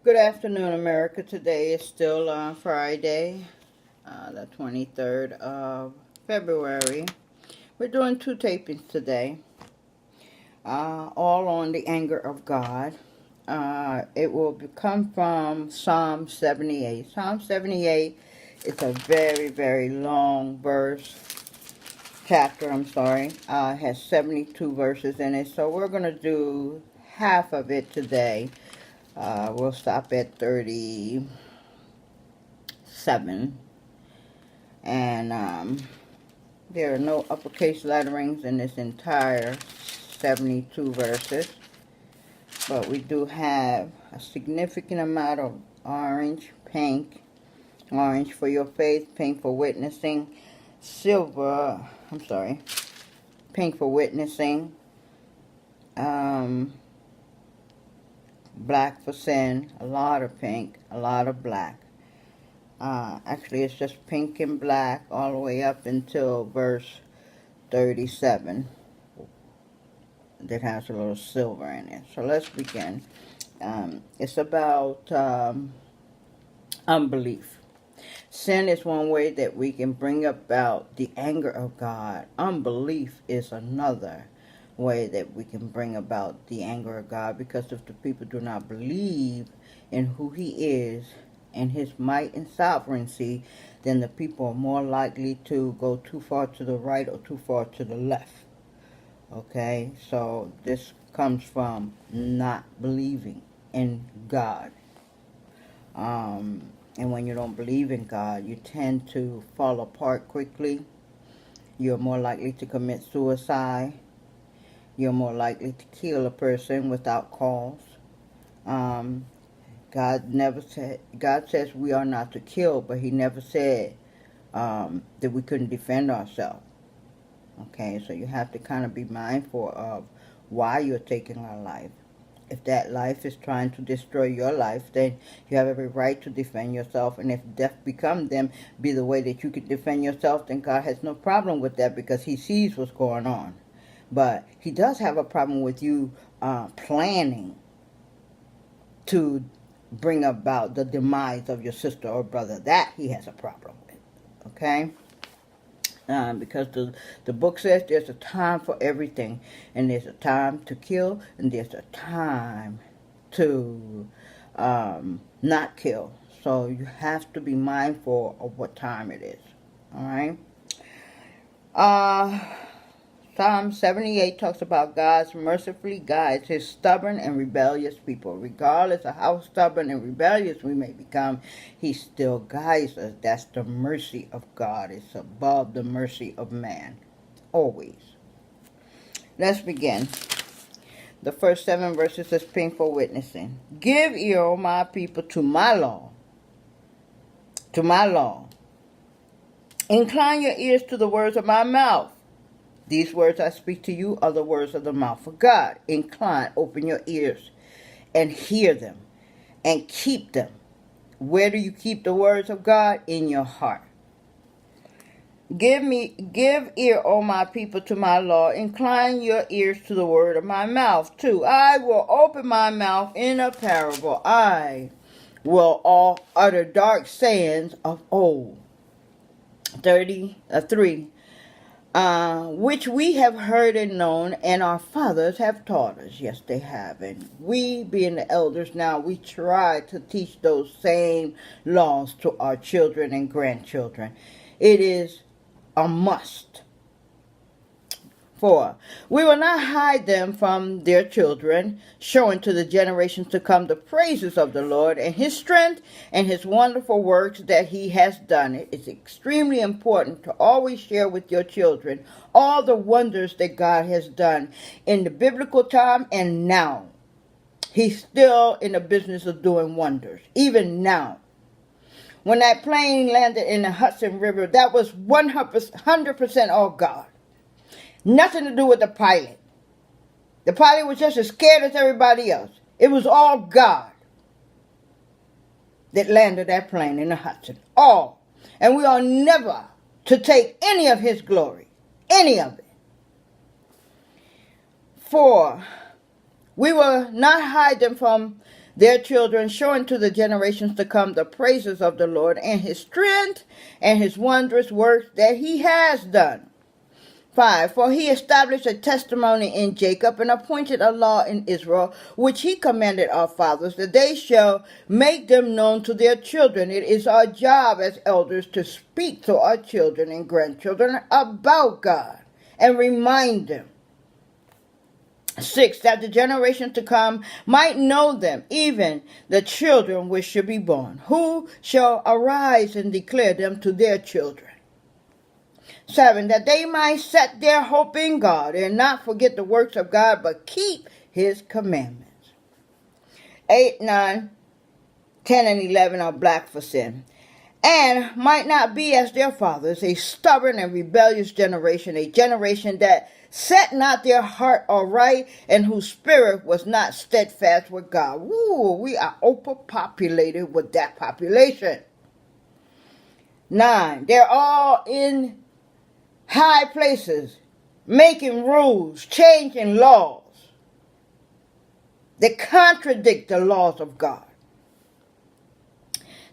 Good afternoon, America. Today is still Friday, the 23rd of February. We're doing two tapings today, all on the anger of God. It will come from Psalm 78. Psalm 78 is a very, very long chapter, has 72 verses in it. So we're going to do half of it today. We'll stop at 37. And there are no uppercase letterings in this entire 72 verses. But we do have a significant amount of orange, pink, orange for your faith, pink for witnessing, pink for witnessing, black for sin, a lot of pink, a lot of black. Actually, it's just pink and black all the way up until verse 37 that has a little silver in it. So let's begin. It's about unbelief. Sin is one way that we can bring about the anger of God. Unbelief is another way that we can bring about the anger of God, because if the people do not believe in who He is and His might and sovereignty, then the people are more likely to go too far to the right or too far to the left. Okay, so this comes from not believing in God. And when you don't believe in God, you tend to fall apart quickly. You're more likely to commit suicide. You're more likely to kill a person without cause. God says we are not to kill, but He never said that we couldn't defend ourselves. Okay, so you have to kind of be mindful of why you're taking our life. If that life is trying to destroy your life, then you have every right to defend yourself. And if death becomes them, be the way that you can defend yourself, then God has no problem with that, because He sees what's going on. But He does have a problem with you planning to bring about the demise of your sister or brother. That He has a problem with. Okay? Because the book says there's a time for everything, and there's a time to kill, and there's a time to not kill. So you have to be mindful of what time it is. All right. Psalm 78 talks about God mercifully guides His stubborn and rebellious people. Regardless of how stubborn and rebellious we may become, He still guides us. That's the mercy of God. It's above the mercy of man. Always. Let's begin. The first 7 verses is pink for witnessing. Give ear, O my people, to my law. To my law. Incline your ears to the words of my mouth. These words I speak to you are the words of the mouth of God. Incline, open your ears, and hear them, and keep them. Where do you keep the words of God? In your heart. Give ear, O my people, to my law. Incline your ears to the word of my mouth, too. I will open my mouth in a parable. I will all utter dark sayings of old. 3. Which we have heard and known, and our fathers have taught us. Yes, they have. And we, being the elders now, we try to teach those same laws to our children and grandchildren. It is a must. 4. We will not hide them from their children, showing to the generations to come the praises of the Lord and His strength and His wonderful works that He has done. It is extremely important to always share with your children all the wonders that God has done in the biblical time and now. He's still in the business of doing wonders, even now. When that plane landed in the Hudson River, that was 100% all God. Nothing to do with the pilot. The pilot was just as scared as everybody else. It was all God that landed that plane in the Hudson. All. And we are never to take any of His glory. Any of it. 4. We will not hide them from their children, showing to the generations to come the praises of the Lord and his strength and his wondrous works that he has done. 5. For he established a testimony in Jacob and appointed a law in Israel, which he commanded our fathers, that they shall make them known to their children. It is our job as elders to speak to our children and grandchildren about God and remind them. 6. That the generations to come might know them, even the children which should be born, who shall arise and declare them to their children. 7. That they might set their hope in God and not forget the works of God, but keep his commandments. 8, 9, 10, and 11 are black for sin, and might not be as their fathers, a stubborn and rebellious generation, a generation that set not their heart aright, and whose spirit was not steadfast with God. Ooh, we are overpopulated with that population. 9. They're all in high places, making rules, changing laws that contradict the laws of God.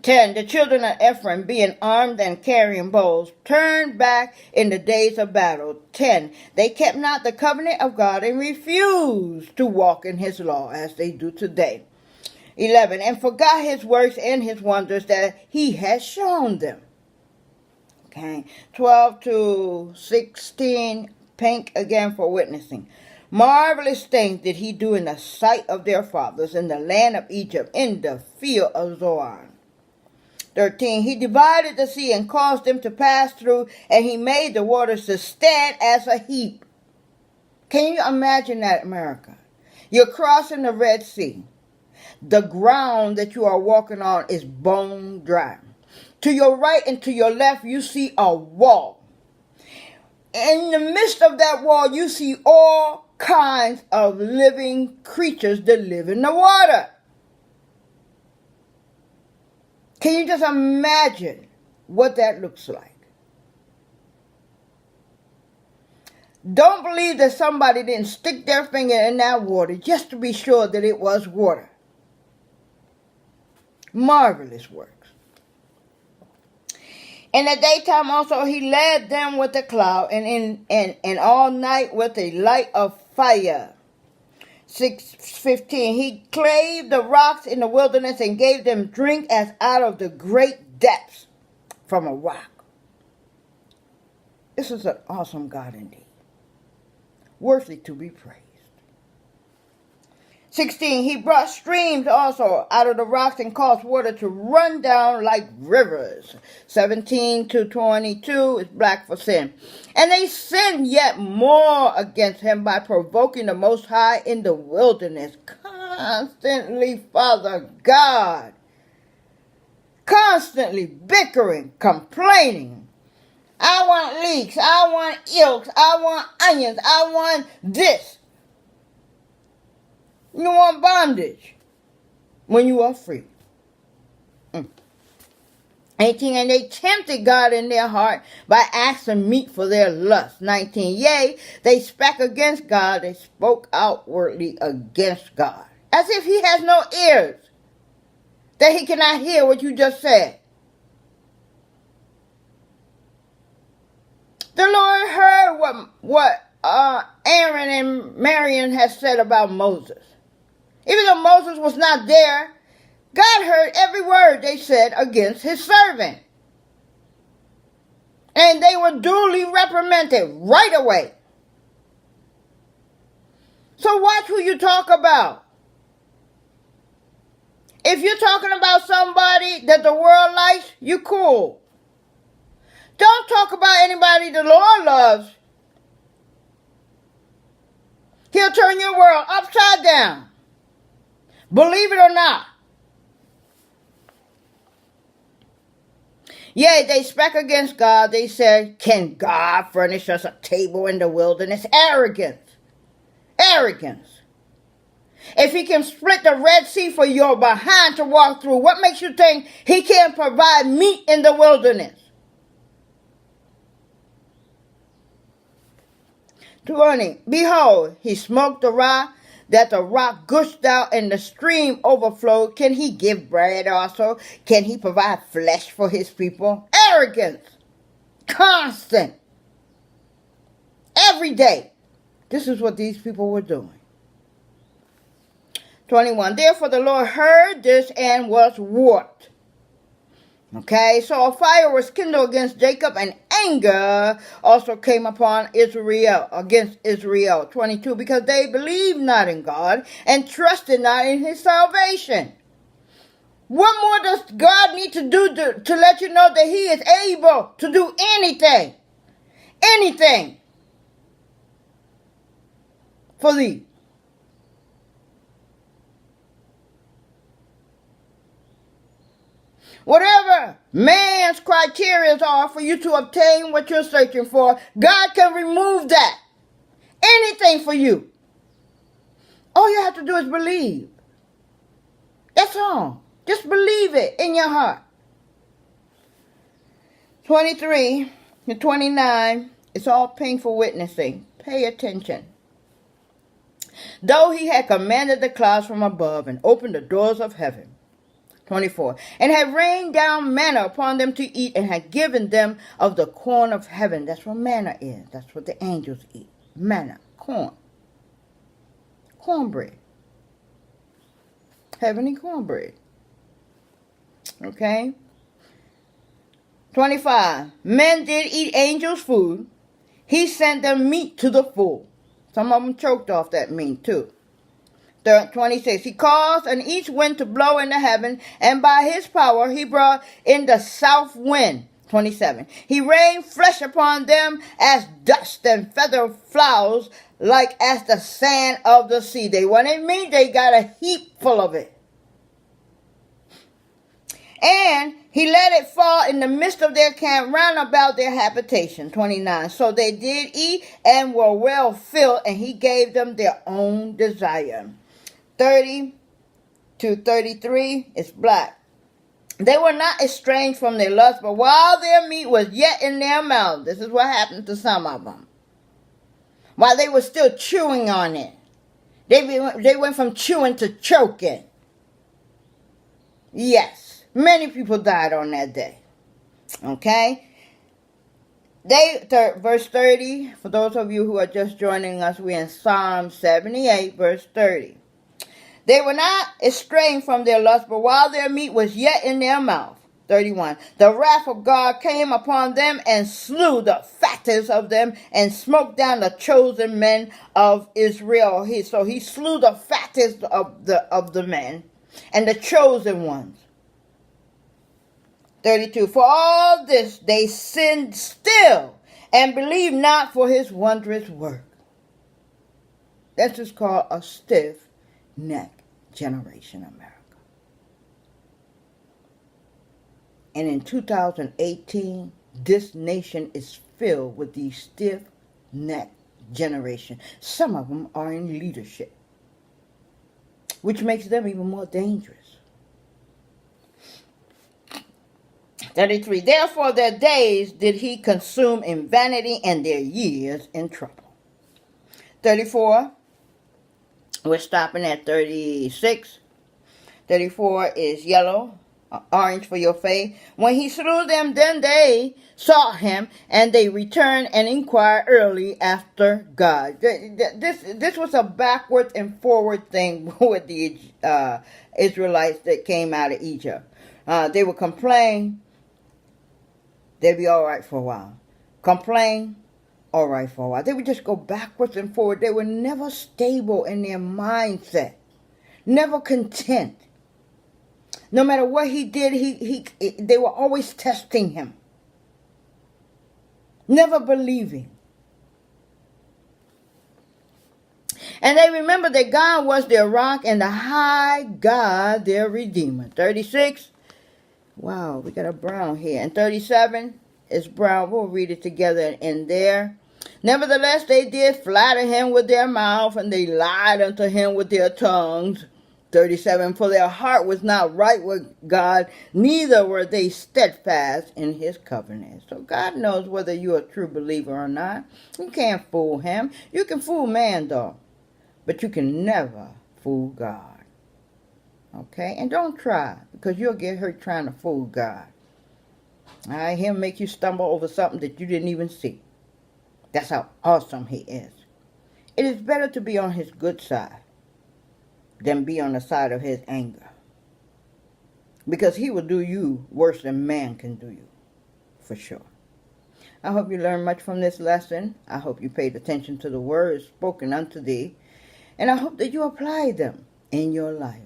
10. The children of Ephraim, being armed and carrying bows, turned back in the days of battle. 10. They kept not the covenant of God and refused to walk in his law as they do today. 11. And forgot his works and his wonders that he has shown them. Okay. 12 to 16, pink again for witnessing. Marvelous things did he do in the sight of their fathers in the land of Egypt, in the field of Zoan. 13. He divided the sea and caused them to pass through, and he made the waters to stand as a heap. Can you imagine that, America? You're crossing the Red Sea. The ground that you are walking on is bone dry. To your right and to your left, you see a wall. In the midst of that wall, you see all kinds of living creatures that live in the water. Can you just imagine what that looks like? Don't believe that somebody didn't stick their finger in that water just to be sure that it was water. Marvelous works. In the daytime also he led them with a cloud, and all night with a light of fire. 6:15. He clave the rocks in the wilderness and gave them drink as out of the great depths from a rock. This is an awesome God indeed, worthy to be praised. 16. He brought streams also out of the rocks and caused water to run down like rivers. 17 to 22 is black for sin. And they sinned yet more against him by provoking the Most High in the wilderness. Constantly, Father God. Constantly bickering, complaining. I want leeks. I want yolks. I want onions. I want this. You want bondage when you are free. 18. And they tempted God in their heart by asking meat for their lust. 19. Yea, they spake against God. They spoke outwardly against God, as if he has no ears, that he cannot hear what you just said. The Lord heard what Aaron and Miriam had said about Moses. Even though Moses was not there, God heard every word they said against his servant. And they were duly reprimanded right away. So watch who you talk about. If you're talking about somebody that the world likes, you cool. Don't talk about anybody the Lord loves. He'll turn your world upside down. Believe it or not. Yea, they spake against God. They said, can God furnish us a table in the wilderness? Arrogance. Arrogance. If he can split the Red Sea for your behind to walk through, what makes you think he can't provide meat in the wilderness? 20. Behold, he smote the rock that the rock gushed out and the stream overflowed? Can he give bread also? Can he provide flesh for his people? Arrogance. Constant. Every day. This is what these people were doing. 21. Therefore the Lord heard this and was wroth. Okay, so a fire was kindled against Jacob, and anger also came upon Israel, against Israel. 22. Because they believed not in God and trusted not in his salvation. What more does God need to do to let you know that he is able to do anything? Anything for thee. Whatever man's criteria are for you to obtain what you're searching for, God can remove that. Anything for you. All you have to do is believe. That's all. Just believe it in your heart. 23 to 29, it's all painful witnessing. Pay attention. Though he had commanded the clouds from above and opened the doors of heaven. 24. And had rained down manna upon them to eat, and had given them of the corn of heaven. That's what manna is. That's what the angels eat. Manna. Corn. Cornbread. Heavenly cornbread. Okay. 25. Men did eat angels' food. He sent them meat to the full. Some of them choked off that meat too. 26. He caused an east wind to blow in the heaven, and by his power he brought in the south wind. 27. He rained flesh upon them as dust, and feather flowers like as the sand of the sea. They wanted meat, they got a heap full of it. And he let it fall in the midst of their camp round about their habitation. 29. So they did eat and were well filled, and he gave them their own desire. 30 to 33 is black. They were not estranged from their lust, but while their meat was yet in their mouth, this is what happened to some of them. While they were still chewing on it, they went from chewing to choking. Yes, many people died on that day. Okay? Verse 30, for those of you who are just joining us, we're in Psalm 78, verse 30. They were not estranged from their lust, but while their meat was yet in their mouth. 31. The wrath of God came upon them and slew the fattest of them and smote down the chosen men of Israel. So he slew the fattest of the men and the chosen ones. 32. For all this they sinned still and believed not for his wondrous work. This is called a stiff-necked generation, America. And in 2018, this nation is filled with these stiff-necked generation. Some of them are in leadership, which makes them even more dangerous. 33. Therefore their days did he consume in vanity, and their years in trouble. 34. We're stopping at 36. 34 is yellow, orange for your faith. When he slew them, then they sought him, and they returned and inquired early after God. This was a backward and forward thing with the Israelites that came out of Egypt. They would complain. They'd be all right for a while. Complain. All right for a while. They would just go backwards and forward. They were never stable in their mindset. Never content. No matter what he did, they were always testing him. Never believing. And they remembered that God was their rock and the high God their Redeemer. 36. Wow, we got a brown here. And 37 is brown. We'll read it together in there. Nevertheless, they did flatter him with their mouth, and they lied unto him with their tongues. 37, for their heart was not right with God, neither were they steadfast in his covenant. So God knows whether you're a true believer or not. You can't fool him. You can fool man, though, But you can never fool God. Okay? And don't try, because you'll get hurt trying to fool God. All right? He'll make you stumble over something that you didn't even see. That's how awesome he is. It is better to be on his good side than be on the side of his anger. Because he will do you worse than man can do you. For sure. I hope you learned much from this lesson. I hope you paid attention to the words spoken unto thee. And I hope that you apply them in your life.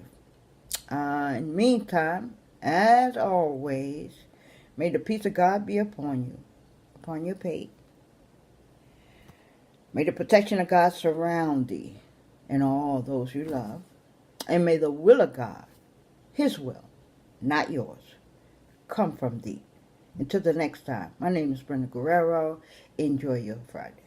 In the meantime, as always, may the peace of God be upon you, upon your pate. May the protection of God surround thee and all those you love. And may the will of God, his will, not yours, come from thee. Until the next time, my name is Brenda Guerrero. Enjoy your Friday.